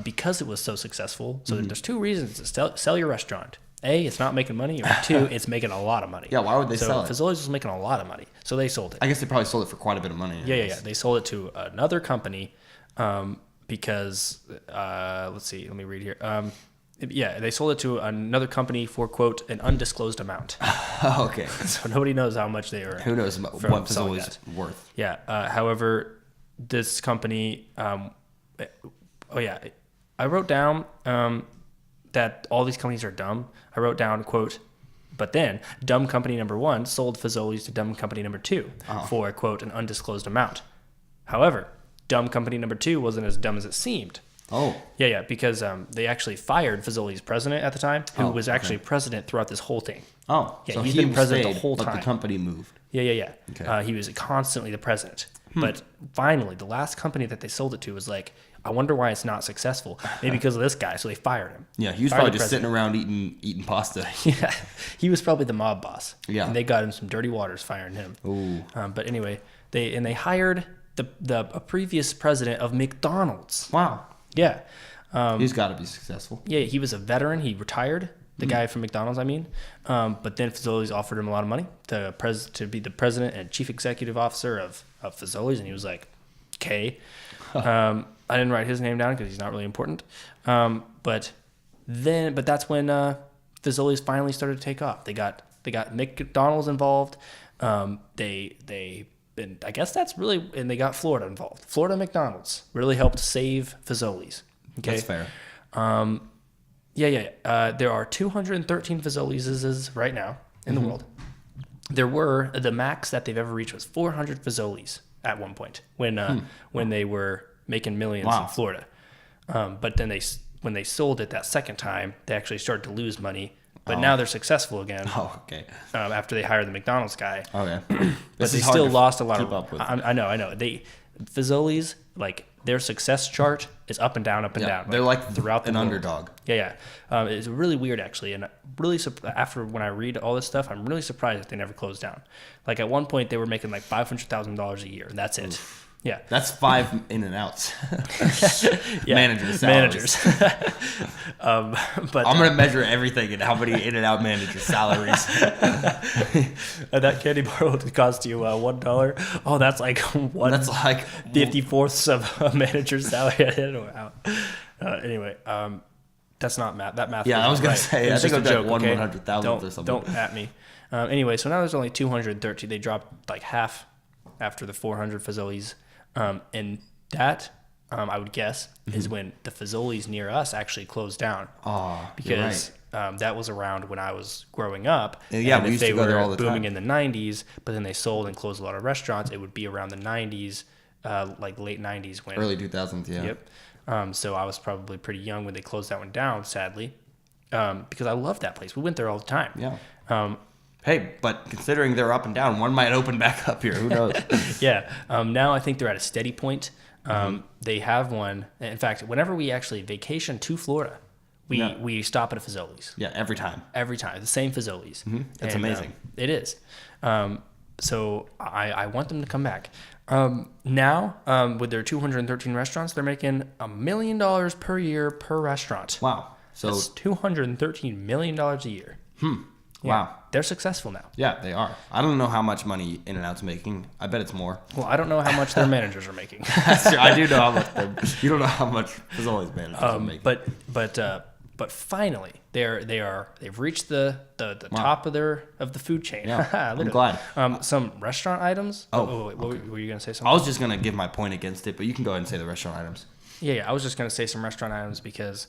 Speaker 1: because it was so successful, so there's 2 reasons to sell your restaurant. A, it's not making money, or 2, it's making a lot of money.
Speaker 2: Yeah, why would they sell it?
Speaker 1: Fazoli's was making a lot of money, so they sold it.
Speaker 2: I guess they probably sold it for quite a bit of money.
Speaker 1: Yeah. They sold it to another company because, let's see, let me read here. They sold it to another company for, quote, an undisclosed amount.
Speaker 2: Okay.
Speaker 1: So nobody knows how much they earn.
Speaker 2: Who knows what Fazoli's worth.
Speaker 1: Yeah. However, this company, I wrote down that all these companies are dumb. I wrote down, quote, but then dumb company number 1 sold Fazoli's to dumb company number 2 for, quote, an undisclosed amount. However, dumb company number 2 wasn't as dumb as it seemed.
Speaker 2: Oh.
Speaker 1: Yeah, because they actually fired Fazoli's president at the time, who was actually president throughout this whole thing.
Speaker 2: Oh,
Speaker 1: yeah,
Speaker 2: so
Speaker 1: he's been president
Speaker 2: stayed,
Speaker 1: the whole
Speaker 2: but
Speaker 1: time.
Speaker 2: the company moved.
Speaker 1: Yeah.
Speaker 2: Okay.
Speaker 1: He was constantly the president. But finally, the last company that they sold it to was like, I wonder why it's not successful. Maybe because of this guy, so they fired him.
Speaker 2: Yeah, he was
Speaker 1: Fired
Speaker 2: probably
Speaker 1: the
Speaker 2: just sitting
Speaker 1: president.
Speaker 2: around eating pasta.
Speaker 1: Yeah, he was probably the mob boss.
Speaker 2: Yeah.
Speaker 1: And they got him some dirty waters firing him.
Speaker 2: Ooh.
Speaker 1: But anyway, they hired a previous president of McDonald's.
Speaker 2: Wow.
Speaker 1: Yeah.
Speaker 2: He's got to be successful.
Speaker 1: Yeah, he was a veteran. He retired. The guy from McDonald's, I mean. But then Fazoli's offered him a lot of money to be the president and chief executive officer of Fazoli's, and he was like, okay. I didn't write his name down because he's not really important. But that's when Fazoli's finally started to take off. They got McDonald's involved. I guess that's really, and they got Florida involved. Florida McDonald's really helped save Fazoli's. Okay,
Speaker 2: That's fair.
Speaker 1: There are 213 Fazoli's right now in the world. There were, the max that they've ever reached was 400 Fazoli's at one point when they were making millions in Florida. But then when they sold it that second time, they actually started to lose money. But now they're successful again.
Speaker 2: Oh, okay.
Speaker 1: After they hired the McDonald's guy.
Speaker 2: Okay.
Speaker 1: But they still lost a lot
Speaker 2: keep up with.
Speaker 1: I know. Fazoli's, like, their success chart is up and down, down.
Speaker 2: They're like
Speaker 1: throughout the
Speaker 2: an
Speaker 1: world.
Speaker 2: underdog.
Speaker 1: Yeah. It's really weird, actually. And really, after when I read all this stuff, I'm really surprised that they never closed down. Like, at one point, they were making like $500,000 a year, and that's it.
Speaker 2: Oof.
Speaker 1: Yeah.
Speaker 2: That's 5 in and outs.
Speaker 1: Yeah.
Speaker 2: Managers.
Speaker 1: But
Speaker 2: I'm going to measure everything in how many in and out managers' salaries.
Speaker 1: And that candy bar would cost you $1. Oh, that's like one.
Speaker 2: That's like
Speaker 1: 54ths of a manager's salary. Wow. Anyway, that's not math. That math.
Speaker 2: Yeah, I was going to say. I think it was like 100,000
Speaker 1: don't,
Speaker 2: or something.
Speaker 1: Don't at me. Anyway, so now there's only 213. They dropped like half after the 400 Fazoli's. And that, I would guess, is when the Fazoli's near us actually closed down.
Speaker 2: Oh,
Speaker 1: because that was around when I was growing up.
Speaker 2: Yeah,
Speaker 1: and
Speaker 2: we
Speaker 1: if
Speaker 2: used
Speaker 1: they
Speaker 2: to go
Speaker 1: were
Speaker 2: there all the
Speaker 1: booming
Speaker 2: time.
Speaker 1: in the 90s, but then they sold and closed a lot of restaurants, it would be around the 90s, like late 90s. When
Speaker 2: Early 2000s, yeah.
Speaker 1: Yep. So I was probably pretty young when they closed that one down, sadly, because I loved that place. We went there all the time.
Speaker 2: Yeah. Hey, but considering they're up and down, one might open back up here. Who knows?
Speaker 1: Yeah. Now I think they're at a steady point. They have one. In fact, whenever we actually vacation to Florida, we stop at a Fazoli's.
Speaker 2: Yeah, every time.
Speaker 1: Every time. The same Fazoli's.
Speaker 2: That's amazing.
Speaker 1: It is. So I want them to come back. Now, with their 213 restaurants, they're making $1 million per year per restaurant.
Speaker 2: Wow. So
Speaker 1: that's $213 million a year. Yeah,
Speaker 2: wow.
Speaker 1: They're successful now.
Speaker 2: Yeah, they are. I don't know how much money In-N-Out's making. I bet it's more.
Speaker 1: Well, I don't know how much their managers are making.
Speaker 2: That's true. I do know how much. You don't know how much Fazoli's managers are making.
Speaker 1: But finally, they've reached the top of the food chain.
Speaker 2: Yeah, I'm glad.
Speaker 1: Some restaurant items.
Speaker 2: Oh,
Speaker 1: wait, were you gonna say something?
Speaker 2: I was just gonna give my point against it, but you can go ahead and say the restaurant items.
Speaker 1: Yeah. I was just gonna say some restaurant items because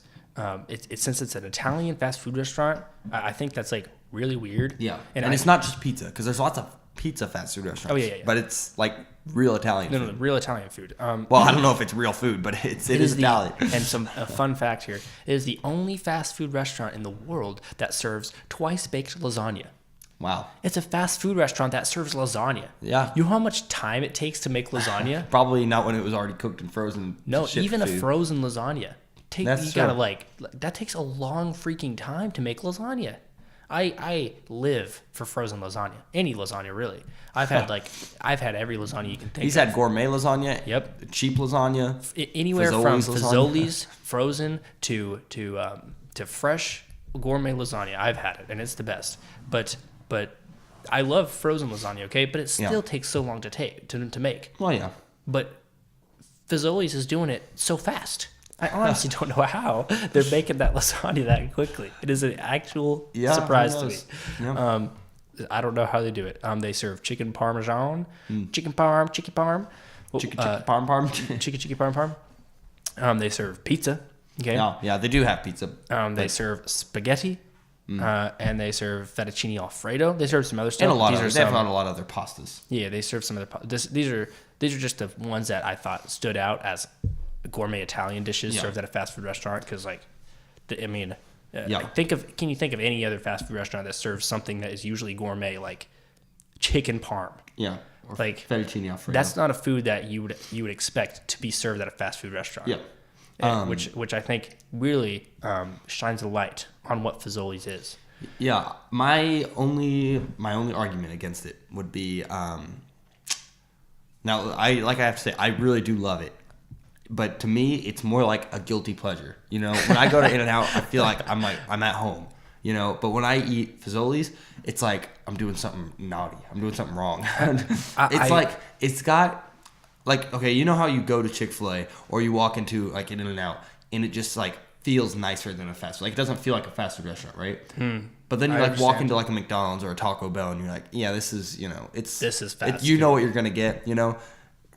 Speaker 1: since it's an Italian fast food restaurant, I think that's like really weird.
Speaker 2: Yeah, and it's not just pizza because there's lots of pizza fast food restaurants.
Speaker 1: Oh yeah.
Speaker 2: But it's like real Italian food.
Speaker 1: No, real Italian food.
Speaker 2: Well, I don't know if it's real food, but it is Italian.
Speaker 1: And a fun fact here: it is the only fast food restaurant in the world that serves twice baked lasagna.
Speaker 2: Wow.
Speaker 1: It's a fast food restaurant that serves lasagna.
Speaker 2: Yeah.
Speaker 1: You know how much time it takes to make lasagna?
Speaker 2: Probably not when it was already cooked and frozen.
Speaker 1: No, even a frozen lasagna. That takes a long freaking time to make lasagna. I live for frozen lasagna. Any lasagna, really. I've had every lasagna you can think
Speaker 2: He's
Speaker 1: of.
Speaker 2: had gourmet lasagna.
Speaker 1: Yep.
Speaker 2: Cheap lasagna.
Speaker 1: Anywhere from
Speaker 2: Fazoli's
Speaker 1: Fazoli's frozen to fresh gourmet lasagna. I've had it, and it's the best. But I love frozen lasagna, okay? But it still takes so long to make.
Speaker 2: Well, yeah.
Speaker 1: But Fazoli's is doing it so fast. I honestly don't know how they're making that lasagna that quickly. It is an actual surprise to me.
Speaker 2: Yeah.
Speaker 1: I don't know how they do it. They serve chicken parmesan, chicken parm,
Speaker 2: Chicken parm.
Speaker 1: chicken parm. They serve pizza. Okay.
Speaker 2: Yeah, they do have pizza.
Speaker 1: They serve spaghetti, and they serve fettuccine alfredo. They serve some other stuff.
Speaker 2: And they have a lot of other pastas.
Speaker 1: Yeah, they serve some other. These are These are just the ones that I thought stood out as gourmet Italian dishes
Speaker 2: Yeah.
Speaker 1: served at a fast food restaurant. Because can you think of any other fast food restaurant that serves something that is usually gourmet, like chicken parm?
Speaker 2: Yeah. Or
Speaker 1: Like
Speaker 2: fettuccine alfredo.
Speaker 1: that's not a food that you would expect to be served at a fast food restaurant.
Speaker 2: Yeah.
Speaker 1: Which I think really shines a light on what Fazoli's is.
Speaker 2: Yeah, my only argument against it would be now I have to say I really do love it, but to me it's more like a guilty pleasure. You know, when I go to In-N-Out, I feel like I'm at home. You know, but when I eat Fazoli's, it's like I'm doing something naughty. I'm doing something wrong. It's got like, okay, you know how you go to Chick-fil-A or you walk into like an In-N-Out and it just like feels nicer than a fast food. Like it doesn't feel like a fast food restaurant, right? But then you like walk into like a McDonald's or a Taco Bell and you're like, yeah, this is, you know, this is fast. You know what you're gonna get, you know.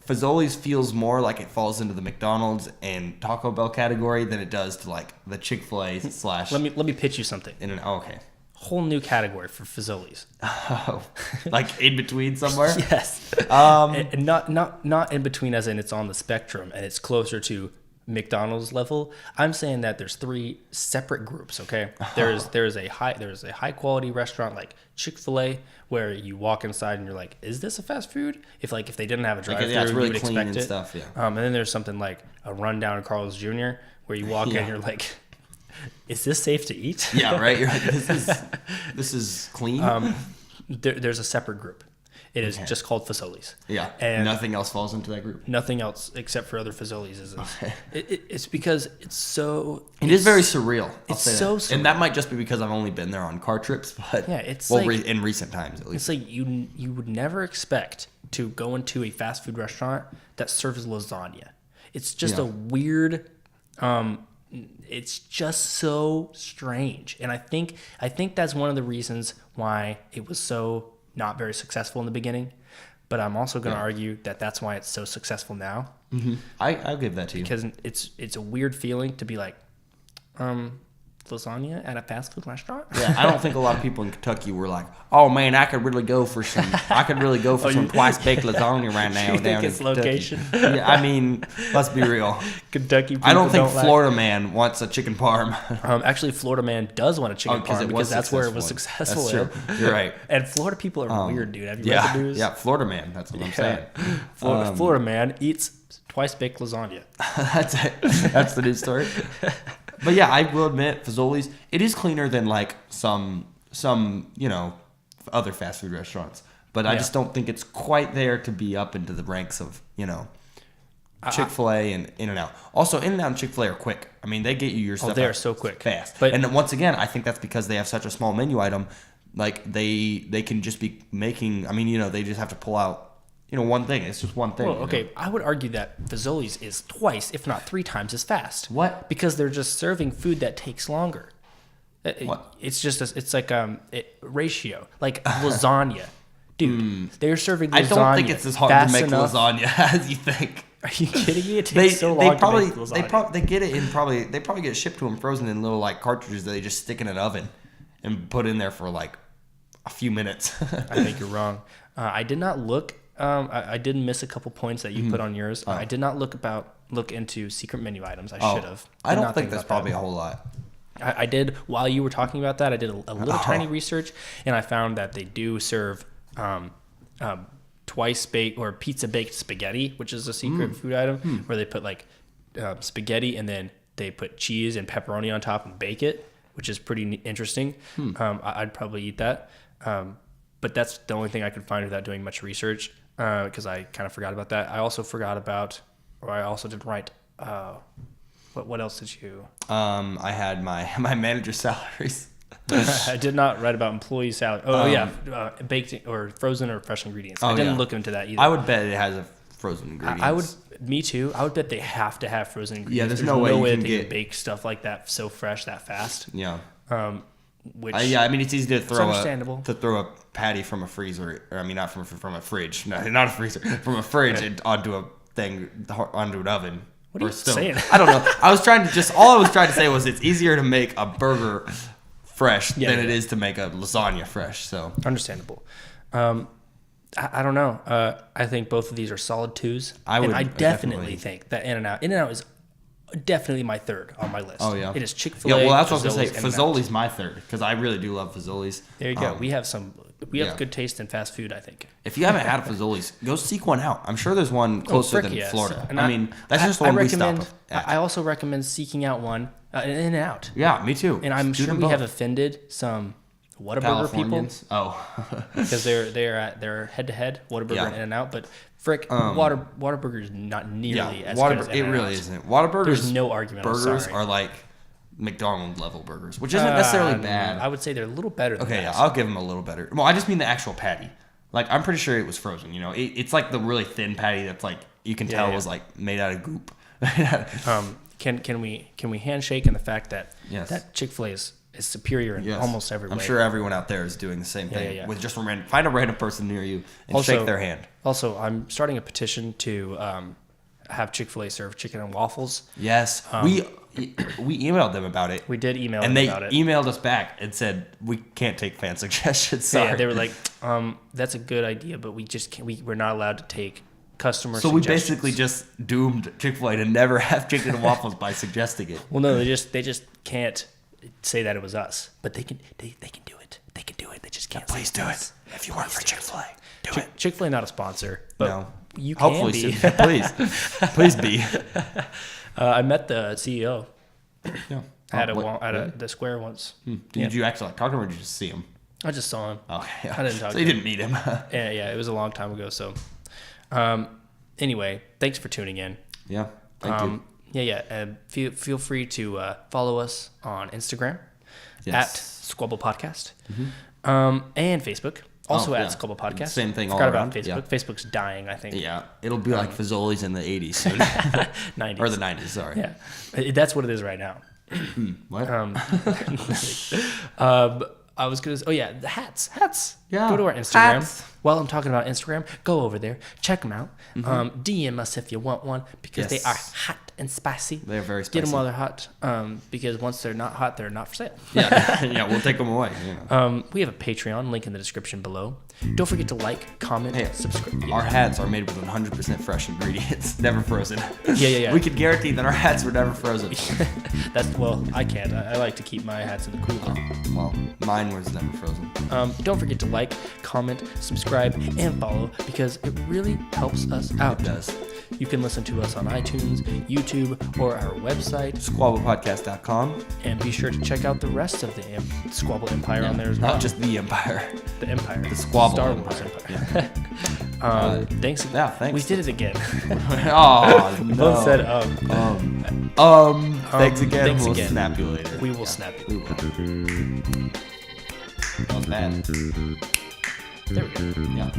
Speaker 2: Fazoli's feels more like it falls into the McDonald's and Taco Bell category than it does to like the Chick-fil-A /
Speaker 1: Let me pitch you something.
Speaker 2: Okay.
Speaker 1: Whole new category for Fazoli's.
Speaker 2: Oh, like in between somewhere?
Speaker 1: Yes. And not in between as in it's on the spectrum and it's closer to McDonald's level. I'm saying that there's 3 separate groups, okay? There's a high quality restaurant like Chick-fil-A where you walk inside and you're like, is this a fast food? If they didn't have a drive-through,
Speaker 2: it's really
Speaker 1: you would
Speaker 2: clean
Speaker 1: expect
Speaker 2: and
Speaker 1: it.
Speaker 2: Stuff, yeah.
Speaker 1: And then there's something like a rundown Carl's Jr. where you walk in and you're like, is this safe to eat?
Speaker 2: Yeah, right. You're like, this is clean.
Speaker 1: There's a separate group. It is just called Fazoli's.
Speaker 2: Yeah, and nothing else falls into that group.
Speaker 1: Nothing else except for other Fazoli's is. It's because it's so.
Speaker 2: It is very surreal.
Speaker 1: It's so surreal.
Speaker 2: And that might just be because I've only been there on car trips, but
Speaker 1: yeah, it's
Speaker 2: in recent times at least.
Speaker 1: It's like you would never expect to go into a fast food restaurant that serves lasagna. It's just a weird. It's just so strange, and I think that's one of the reasons why it was so not very successful in the beginning, but I'm also going to argue that that's why it's so successful now.
Speaker 2: Mm-hmm. I'll give that to you
Speaker 1: because it's a weird feeling to be like, lasagna at a fast food restaurant.
Speaker 2: Yeah, I don't think a lot of people in Kentucky were like, "Oh man, I could really go for some some twice baked lasagna right now."
Speaker 1: You think it's location?
Speaker 2: Yeah, I mean, let's be real.
Speaker 1: Kentucky people
Speaker 2: I don't think Florida man wants a chicken parm.
Speaker 1: Actually, Florida man does want a chicken parm because that's where it was successful.
Speaker 2: That's true. You're right.
Speaker 1: And Florida people are weird, dude. Have you read the news?
Speaker 2: Yeah, Florida man. That's what I'm saying.
Speaker 1: Florida man eats twice baked lasagna.
Speaker 2: That's it. That's the news story. But yeah, I will admit, Fazoli's, it is cleaner than like some other fast food restaurants. But I just don't think it's quite there to be up into the ranks of, Chick-fil-A and In-N-Out. Also, In-N-Out and Chick-fil-A are quick. I mean, they get you your stuff.
Speaker 1: They are so quick,
Speaker 2: fast. And once again, I think that's because they have such a small menu item. Like they can just be making. I mean, they just have to pull out. One thing. It's just one thing.
Speaker 1: Well, okay. I would argue that Fazoli's is twice, if not 3 times as fast.
Speaker 2: What?
Speaker 1: Because they're just serving food that takes longer.
Speaker 2: What?
Speaker 1: It's just it's like ratio, like lasagna, dude. They're serving lasagna. I don't think
Speaker 2: it's as hard to make lasagna as you think.
Speaker 1: Are you kidding me? It takes so long to make lasagna.
Speaker 2: They get it in they probably get shipped to them frozen in little like cartridges that they just stick in an oven and put in there for like a few minutes.
Speaker 1: I think you're wrong. I did not look. I did miss a couple points that you put on yours. I did not look into secret menu items. I should have.
Speaker 2: I don't think that's probably a whole lot.
Speaker 1: I did, while you were talking about that, I did a little tiny research, and I found that they do serve twice baked or pizza baked spaghetti, which is a secret food item, where they put like spaghetti and then they put cheese and pepperoni on top and bake it, which is pretty interesting. I'd probably eat that. But that's the only thing I could find without doing much research, because I kind of forgot about that. I also didn't write. What else did you?
Speaker 2: I had my manager's salaries.
Speaker 1: I did not write about employee salary. Baked or frozen or fresh ingredients. I didn't look into that either.
Speaker 2: I would bet it has a frozen ingredients.
Speaker 1: Me too. I would bet they have to have frozen ingredients.
Speaker 2: Yeah, there's no way
Speaker 1: that they can bake stuff like that so fresh that fast.
Speaker 2: Yeah.
Speaker 1: I
Speaker 2: mean, it's easy to throw
Speaker 1: a
Speaker 2: patty from a freezer, or I mean, not from a fridge, no, not a freezer, from a fridge and onto an oven.
Speaker 1: What are you saying?
Speaker 2: I don't know. All I was trying to say was it's easier to make a burger fresh than it is to make a lasagna fresh. So
Speaker 1: understandable. I don't know. I think both of these are solid 2s.
Speaker 2: I
Speaker 1: definitely think that In-N-Out is definitely my third on my list.
Speaker 2: Oh, yeah.
Speaker 1: It is Chick-fil-A.
Speaker 2: Yeah, well, that's what I was going to say.
Speaker 1: In-N-Out.
Speaker 2: Fazoli's my third because I really do love Fazoli's.
Speaker 1: There you go. We have good taste in fast food, I think.
Speaker 2: If you haven't had a Fazoli's, go seek one out. I'm sure there's one closer than Florida.
Speaker 1: And
Speaker 2: I mean, that's just the one we stop at.
Speaker 1: I also recommend seeking out one, an In-N-Out.
Speaker 2: Yeah, me too.
Speaker 1: And I'm sure we have offended some Whataburger people.
Speaker 2: Oh.
Speaker 1: Because they're head-to-head, Whataburger and In-N-Out. But frick, Whataburger is not nearly as good as In-N-Out.
Speaker 2: It really isn't. Whataburger's
Speaker 1: There's no argument.
Speaker 2: burgers are like McDonald's level burgers, which isn't necessarily bad.
Speaker 1: I would say they're a little better than that.
Speaker 2: Okay, yeah, I'll give them a little better. Well, I just mean the actual patty. Like, I'm pretty sure it was frozen, you know? It's like the really thin patty that's like, you can tell was like made out of goop.
Speaker 1: Can we handshake in the fact that that Chick-fil-A is superior in almost every way?
Speaker 2: I'm sure everyone out there is doing the same thing. With just find a random person near you and shake their hand.
Speaker 1: Also, I'm starting a petition to have Chick-fil-A serve chicken and waffles.
Speaker 2: Yes, we emailed them about it.
Speaker 1: We did email them about it.
Speaker 2: And they emailed us back and said, we can't take fan suggestions. Sorry.
Speaker 1: Yeah, they were like, that's a good idea, but we just can't, we're not allowed to take customer
Speaker 2: so
Speaker 1: suggestions.
Speaker 2: We basically just doomed Chick-fil-A to never have chicken and waffles by suggesting it.
Speaker 1: Well, no, they just can't say that it was us, but they can do it. They can do it. They just can't.
Speaker 2: Please do it. If you work for Chick-fil-A, do it.
Speaker 1: Chick-fil-A not a sponsor, but
Speaker 2: no.
Speaker 1: You can
Speaker 2: hopefully
Speaker 1: be.
Speaker 2: Soon. Please be.
Speaker 1: I met the CEO
Speaker 2: Yeah.
Speaker 1: at the square once.
Speaker 2: Did you actually talk to him, or did you just see him?
Speaker 1: I just saw him.
Speaker 2: Okay. Yeah.
Speaker 1: I didn't talk
Speaker 2: so
Speaker 1: to
Speaker 2: you
Speaker 1: him.
Speaker 2: didn't meet him.
Speaker 1: Yeah, it was a long time ago. So, anyway, thanks for tuning in.
Speaker 2: Yeah. Thank you.
Speaker 1: Yeah. Feel free to follow us on Instagram at Squabble Podcast, and Facebook. Also at Squabble Podcast.
Speaker 2: Same thing all
Speaker 1: around.
Speaker 2: around.
Speaker 1: Facebook.
Speaker 2: Yeah.
Speaker 1: Facebook's dying, I think.
Speaker 2: Yeah. It'll be like Fazoli's in the 80s soon.
Speaker 1: 90s.
Speaker 2: Or the 90s, sorry.
Speaker 1: Yeah. That's what it is right now.
Speaker 2: What?
Speaker 1: I was going to say, the hats.
Speaker 2: Yeah.
Speaker 1: Go to our Instagram.
Speaker 2: Hats.
Speaker 1: While I'm talking about Instagram, go over there, check them out. DM us if you want one because they are hot and spicy.
Speaker 2: They're very spicy.
Speaker 1: Get them while they're hot because once they're not hot, they're not for sale.
Speaker 2: Yeah, we'll take them away. Yeah.
Speaker 1: We have a Patreon, link in the description below. Don't forget to like, comment, subscribe.
Speaker 2: Our hats are made with 100% fresh ingredients, never frozen.
Speaker 1: Yeah.
Speaker 2: We can guarantee that our hats were never frozen.
Speaker 1: I can't. I like to keep my hats in the cooler.
Speaker 2: Well, mine was never frozen.
Speaker 1: Don't forget to like, comment, subscribe, and follow because it really helps us out.
Speaker 2: It does.
Speaker 1: You can listen to us on iTunes, YouTube, or our website,
Speaker 2: SquabblePodcast.com.
Speaker 1: And be sure to check out the rest of the Squabble Empire on there as well.
Speaker 2: Not just the Empire.
Speaker 1: The Empire.
Speaker 2: The Squabble
Speaker 1: Star
Speaker 2: Empire.
Speaker 1: Wars Empire. Thanks.
Speaker 2: Yeah, thanks.
Speaker 1: We did it again.
Speaker 2: Oh, no.
Speaker 1: Both said
Speaker 2: thanks again.
Speaker 1: Thanks
Speaker 2: we'll
Speaker 1: again.
Speaker 2: snap you later.
Speaker 1: We will snap you.
Speaker 2: We will. That was bad.
Speaker 1: There we go.
Speaker 2: Yeah.